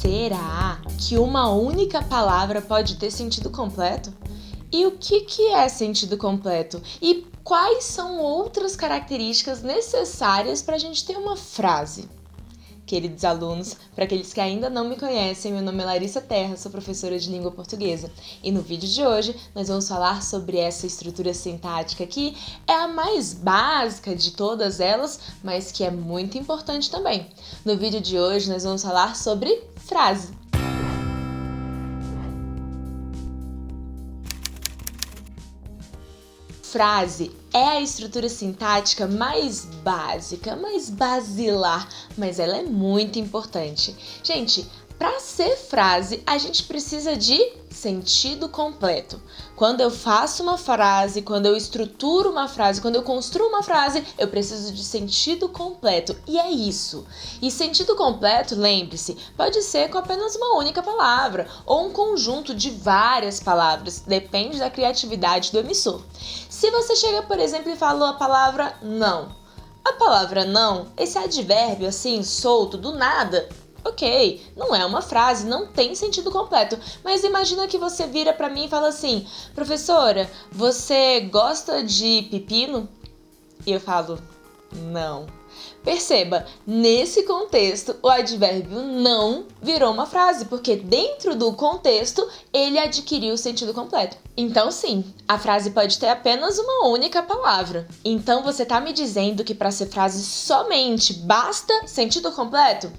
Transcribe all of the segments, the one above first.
Será que uma única palavra pode ter sentido completo? E o que é sentido completo? E quais são outras características necessárias para a gente ter uma frase? Queridos alunos, para aqueles que ainda não me conhecem, meu nome é Larissa Terra, sou professora de língua portuguesa. E no vídeo de hoje, nós vamos falar sobre essa estrutura sintática que é a mais básica de todas elas, mas que é muito importante também. No vídeo de hoje, nós vamos falar sobre frase. Frase é a estrutura sintática mais básica, mais basilar, mas ela é muito importante. Gente, para ser frase, a gente precisa de sentido completo. Quando eu faço uma frase, quando eu estruturo uma frase, quando eu construo uma frase, eu preciso de sentido completo. E é isso. E sentido completo, lembre-se, pode ser com apenas uma única palavra ou um conjunto de várias palavras. Depende da criatividade do emissor. Se você chega, por exemplo, e fala a palavra não. A palavra não, esse advérbio assim, solto, do nada, ok, não é uma frase, não tem sentido completo, mas imagina que você vira pra mim e fala assim: professora, você gosta de pepino? E eu falo: não. Perceba, nesse contexto, o advérbio não virou uma frase, porque dentro do contexto, ele adquiriu o sentido completo. Então sim, a frase pode ter apenas uma única palavra. Então você tá me dizendo que para ser frase somente basta sentido completo?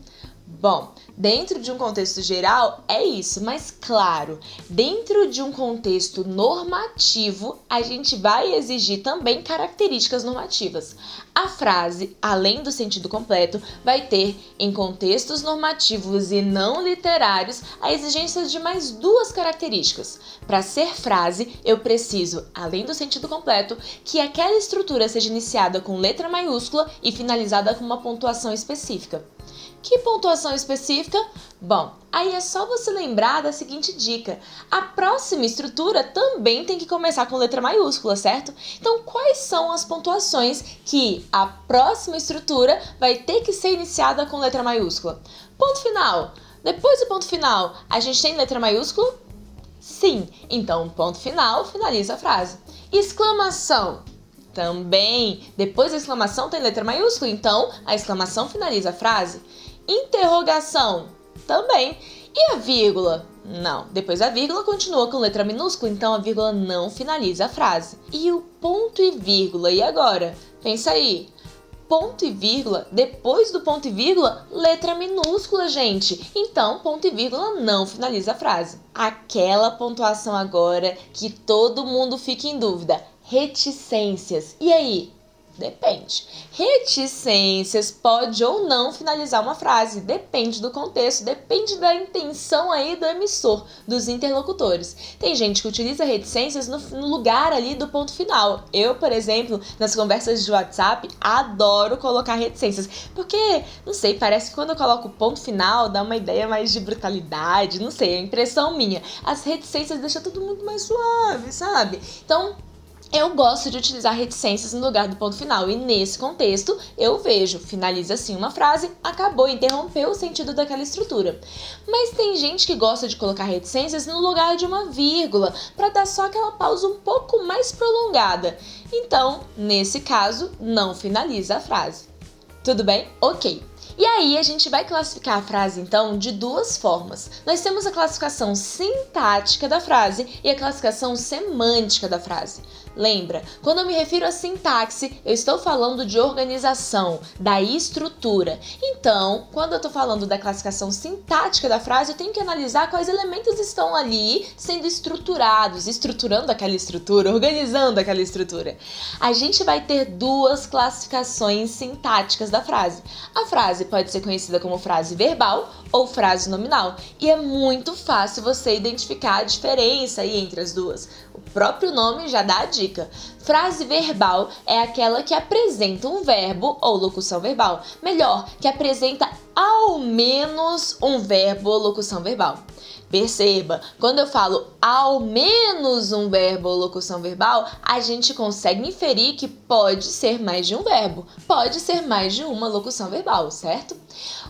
Bom, dentro de um contexto geral é isso, mas claro, dentro de um contexto normativo, a gente vai exigir também características normativas. A frase, além do sentido completo, vai ter, em contextos normativos e não literários, a exigência de mais duas características. Para ser frase, eu preciso, além do sentido completo, que aquela estrutura seja iniciada com letra maiúscula e finalizada com uma pontuação específica. Que pontuação específica? Bom, aí é só você lembrar da seguinte dica. A próxima estrutura também tem que começar com letra maiúscula, certo? Então, quais são as pontuações que a próxima estrutura vai ter que ser iniciada com letra maiúscula? Ponto final. Depois do ponto final, a gente tem letra maiúscula? Sim. Então, ponto final finaliza a frase. Exclamação. Também. Depois da exclamação tem letra maiúscula, então a exclamação finaliza a frase. Interrogação, também. E a vírgula? Não. Depois da vírgula continua com letra minúscula, então a vírgula não finaliza a frase. E o ponto e vírgula? E agora? Pensa aí. Ponto e vírgula, depois do ponto e vírgula, letra minúscula, gente. Então, ponto e vírgula não finaliza a frase. Aquela pontuação agora que todo mundo fica em dúvida. Reticências. E aí? Depende. Reticências pode ou não finalizar uma frase, depende do contexto, depende da intenção aí do emissor, dos interlocutores. Tem gente que utiliza reticências no lugar ali do ponto final. Eu, por exemplo, nas conversas de WhatsApp, adoro colocar reticências, porque, não sei, parece que quando eu coloco o ponto final, dá uma ideia mais de brutalidade, não sei, é impressão minha. As reticências deixam tudo muito mais suave, sabe? Então, eu gosto de utilizar reticências no lugar do ponto final e nesse contexto eu vejo, finaliza assim uma frase, acabou, interrompeu o sentido daquela estrutura. Mas tem gente que gosta de colocar reticências no lugar de uma vírgula, para dar só aquela pausa um pouco mais prolongada. Então, nesse caso, não finaliza a frase. Tudo bem? Ok. E aí a gente vai classificar a frase então de duas formas. Nós temos a classificação sintática da frase e a classificação semântica da frase. Lembra, quando eu me refiro a sintaxe, eu estou falando de organização, da estrutura. Então, quando eu estou falando da classificação sintática da frase, eu tenho que analisar quais elementos estão ali sendo estruturados, estruturando aquela estrutura, organizando aquela estrutura. A gente vai ter duas classificações sintáticas da frase. A frase pode ser conhecida como frase verbal ou frase nominal, e é muito fácil você identificar a diferença aí entre as duas. O próprio nome já dá a dica. Frase verbal é aquela que apresenta um verbo ou locução verbal. Melhor, que apresenta ao menos um verbo ou locução verbal. Perceba, quando eu falo ao menos um verbo ou locução verbal, a gente consegue inferir que pode ser mais de um verbo, pode ser mais de uma locução verbal, certo?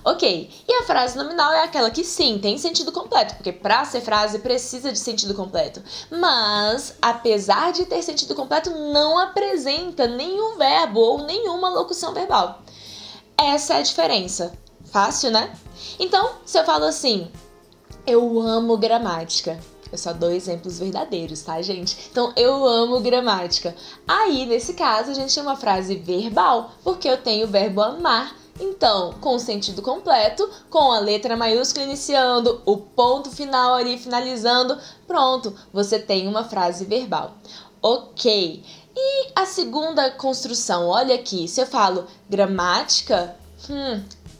Ok, e a frase nominal é aquela que sim, tem sentido completo, porque para ser frase precisa de sentido completo. Mas, apesar de ter sentido completo, não apresenta nenhum verbo ou nenhuma locução verbal. Essa é a diferença. Fácil, né? Então, se eu falo assim, eu amo gramática. Eu só dou exemplos verdadeiros, tá, gente? Então, eu amo gramática. Aí, nesse caso, a gente tem uma frase verbal, porque eu tenho o verbo amar. Então, com o sentido completo, com a letra maiúscula iniciando, o ponto final ali finalizando, pronto, você tem uma frase verbal. Ok. E a segunda construção, olha aqui, se eu falo gramática,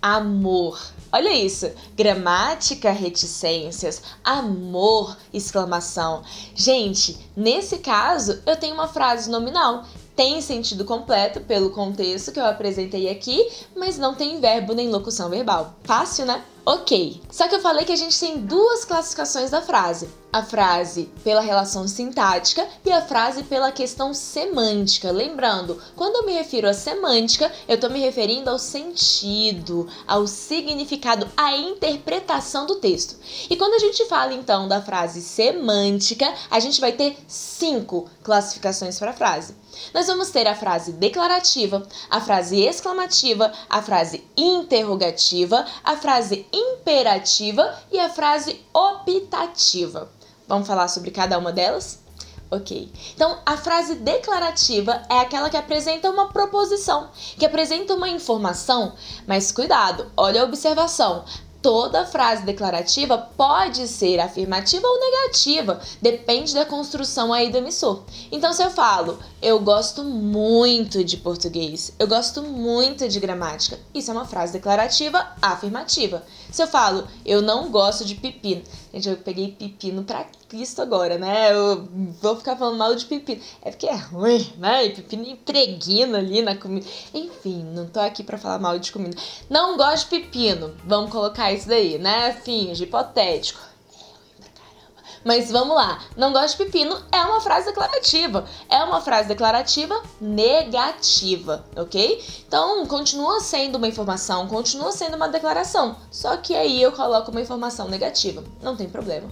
amor. Olha isso, gramática, reticências, amor, exclamação. Gente, nesse caso, eu tenho uma frase nominal. Tem sentido completo pelo contexto que eu apresentei aqui, mas não tem verbo nem locução verbal. Fácil, né? Ok, só que eu falei que a gente tem duas classificações da frase. A frase pela relação sintática e a frase pela questão semântica. Lembrando, quando eu me refiro à semântica, eu estou me referindo ao sentido, ao significado, à interpretação do texto. E quando a gente fala então da frase semântica, a gente vai ter 5 classificações para a frase. Nós vamos ter a frase declarativa, a frase exclamativa, a frase interrogativa, a frase imperativa e a frase optativa. Vamos falar sobre cada uma delas? Ok. Então, a frase declarativa é aquela que apresenta uma proposição, que apresenta uma informação, mas cuidado, olha a observação. Toda frase declarativa pode ser afirmativa ou negativa, depende da construção aí do emissor. Então, se eu falo, eu gosto muito de português, eu gosto muito de gramática, isso é uma frase declarativa afirmativa. Se eu falo, eu não gosto de pepino, gente, eu peguei pepino pra Cristo agora, né? Eu vou ficar falando mal de pepino. É porque é ruim, né? E pepino impregna ali na comida. Enfim, não tô aqui pra falar mal de comida. Não gosto de pepino. Vamos colocar isso daí, né? Finge, hipotético. Mas vamos lá, não gosto de pepino é uma frase declarativa. É uma frase declarativa negativa, ok? Então, continua sendo uma informação, continua sendo uma declaração. Só que aí eu coloco uma informação negativa. Não tem problema.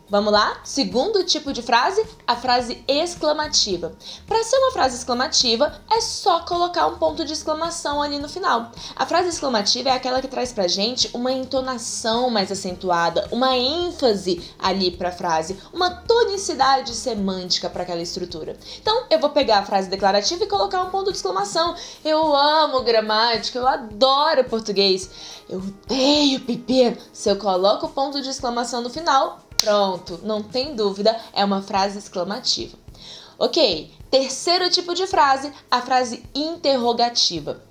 Vamos lá? Segundo tipo de frase, a frase exclamativa. Para ser uma frase exclamativa, é só colocar um ponto de exclamação ali no final. A frase exclamativa é aquela que traz pra gente uma entonação mais acentuada, uma ênfase ali pra frase, uma tonicidade semântica para aquela estrutura. Então, eu vou pegar a frase declarativa e colocar um ponto de exclamação. Eu amo gramática, eu adoro português, eu odeio pepino. Se eu coloco o ponto de exclamação no final, pronto, não tem dúvida, é uma frase exclamativa. Ok, terceiro tipo de frase, a frase interrogativa.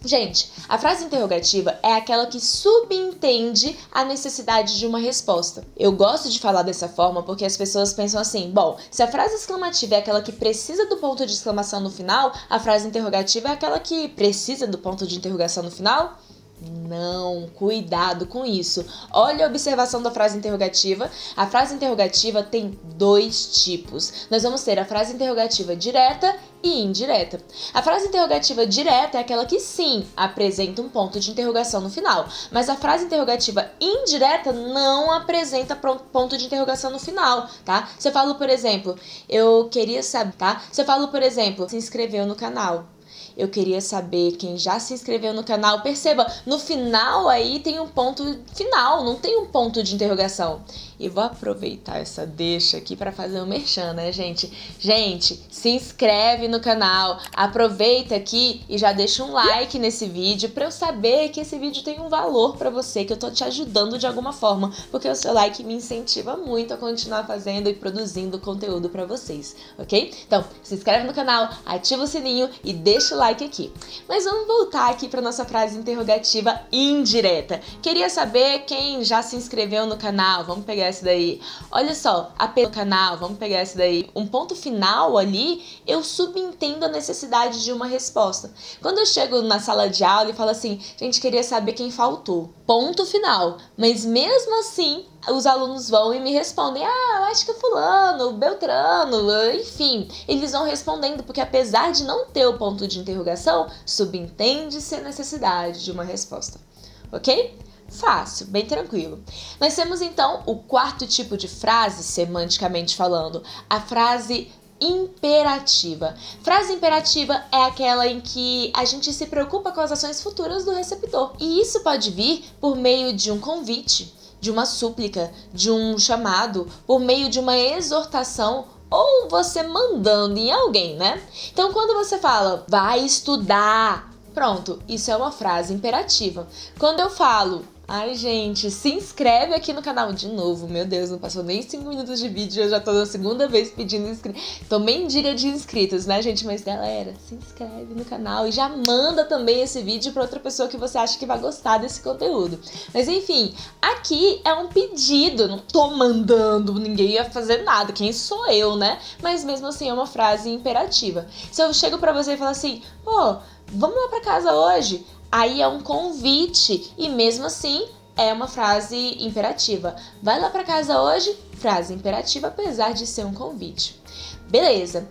Gente, a frase interrogativa é aquela que subentende a necessidade de uma resposta. Eu gosto de falar dessa forma porque as pessoas pensam assim, bom, se a frase exclamativa é aquela que precisa do ponto de exclamação no final, a frase interrogativa é aquela que precisa do ponto de interrogação no final? Não, cuidado com isso. Olha a observação da frase interrogativa. A frase interrogativa tem 2 tipos. Nós vamos ter a frase interrogativa direta e indireta. A frase interrogativa direta é aquela que sim, apresenta um ponto de interrogação no final, mas a frase interrogativa indireta não apresenta ponto de interrogação no final, tá? Se eu falo, por exemplo, eu queria saber, tá? Se eu falo, por exemplo, se inscreveu no canal. Eu queria saber quem já se inscreveu no canal. Perceba, no final aí tem um ponto final, não tem um ponto de interrogação. E vou aproveitar essa deixa aqui para fazer um merchan, né, gente? Gente, se inscreve no canal, aproveita aqui e já deixa um like nesse vídeo para eu saber que esse vídeo tem um valor para você, que eu tô te ajudando de alguma forma, porque o seu like me incentiva muito a continuar fazendo e produzindo conteúdo para vocês, ok? Então, se inscreve no canal, ativa o sininho e deixa o like aqui. Mas vamos voltar aqui para nossa frase interrogativa indireta. Queria saber quem já se inscreveu no canal. Vamos pegar essa daí. Olha só, no canal, vamos pegar essa daí. Um ponto final ali, eu subentendo a necessidade de uma resposta. Quando eu chego na sala de aula e falo assim, gente, queria saber quem faltou. Ponto final. Mas mesmo assim, os alunos vão e me respondem, eu acho que fulano, beltrano, enfim, eles vão respondendo, porque apesar de não ter o ponto de interrogação, subentende-se a necessidade de uma resposta, ok? Fácil, bem tranquilo. Nós temos então o quarto tipo de frase, semanticamente falando, a frase imperativa. Frase imperativa é aquela em que a gente se preocupa com as ações futuras do receptor. E isso pode vir por meio de um convite, de uma súplica, de um chamado, por meio de uma exortação ou você mandando em alguém, né? Então, quando você fala, vai estudar, pronto, isso é uma frase imperativa. Quando eu falo, ai, gente, se inscreve aqui no canal de novo. Meu Deus, não passou nem 5 minutos de vídeo, eu já tô na segunda vez pedindo inscritos. Tô mendiga de inscritos, né, gente? Mas, galera, se inscreve no canal e já manda também esse vídeo pra outra pessoa que você acha que vai gostar desse conteúdo. Mas, enfim, aqui é um pedido, não tô mandando ninguém a fazer nada. Quem sou eu, né? Mas, mesmo assim, é uma frase imperativa. Se eu chego pra você e falo assim, pô, vamos lá pra casa hoje? Aí é um convite e mesmo assim é uma frase imperativa. Vai lá pra casa hoje? Frase imperativa, apesar de ser um convite. Beleza.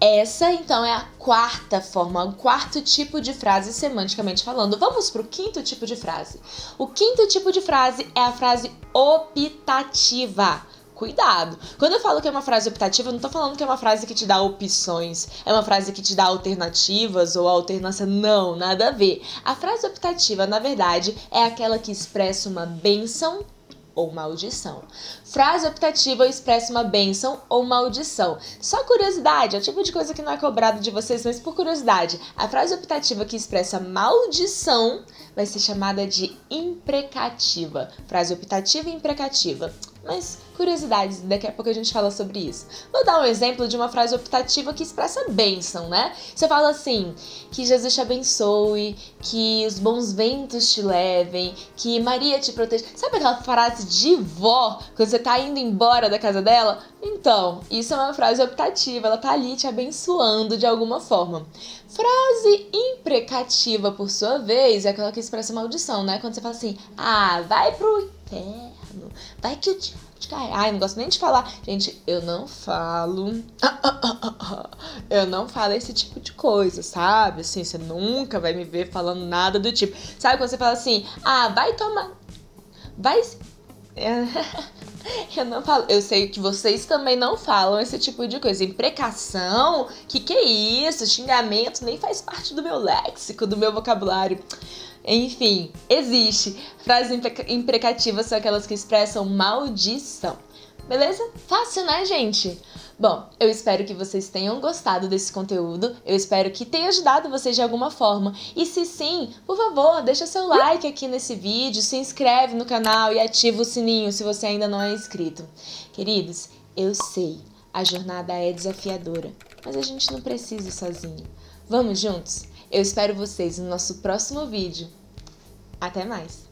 Essa então é a quarta forma, o quarto tipo de frase semanticamente falando. Vamos pro quinto tipo de frase. O quinto tipo de frase é a frase optativa. Cuidado! Quando eu falo que é uma frase optativa, eu não tô falando que é uma frase que te dá opções, é uma frase que te dá alternativas ou alternância. Não, nada a ver. A frase optativa, na verdade, é aquela que expressa uma bênção ou maldição. Frase optativa expressa uma bênção ou maldição. Só curiosidade, é o tipo de coisa que não é cobrado de vocês, mas por curiosidade, a frase optativa que expressa maldição vai ser chamada de imprecativa. Frase optativa e imprecativa. Mas curiosidades, daqui a pouco a gente fala sobre isso. Vou dar um exemplo de uma frase optativa que expressa bênção, né? Você fala assim, que Jesus te abençoe, que os bons ventos te levem, que Maria te proteja. Sabe aquela frase de vó, quando você tá indo embora da casa dela? Então, isso é uma frase optativa, ela tá ali te abençoando de alguma forma. Frase imprecativa, por sua vez, é aquela que expressa maldição, né? Quando você fala assim, vai pro inferno, vai que o diabo te cai. Ai, não gosto nem de falar. Gente, eu não falo. Eu não falo esse tipo de coisa, sabe? Assim, você nunca vai me ver falando nada do tipo. Sabe quando você fala assim, vai tomar. Vai. Eu não falo. Eu sei que vocês também não falam esse tipo de coisa. Imprecação? Que é isso? Xingamento nem faz parte do meu léxico, do meu vocabulário. Enfim, existe. Frases imprecativas são aquelas que expressam maldição. Beleza? Fácil, né, gente? Bom, eu espero que vocês tenham gostado desse conteúdo, eu espero que tenha ajudado vocês de alguma forma. E se sim, por favor, deixa seu like aqui nesse vídeo, se inscreve no canal e ativa o sininho se você ainda não é inscrito. Queridos, eu sei, a jornada é desafiadora, mas a gente não precisa ir sozinho. Vamos juntos? Eu espero vocês no nosso próximo vídeo. Até mais!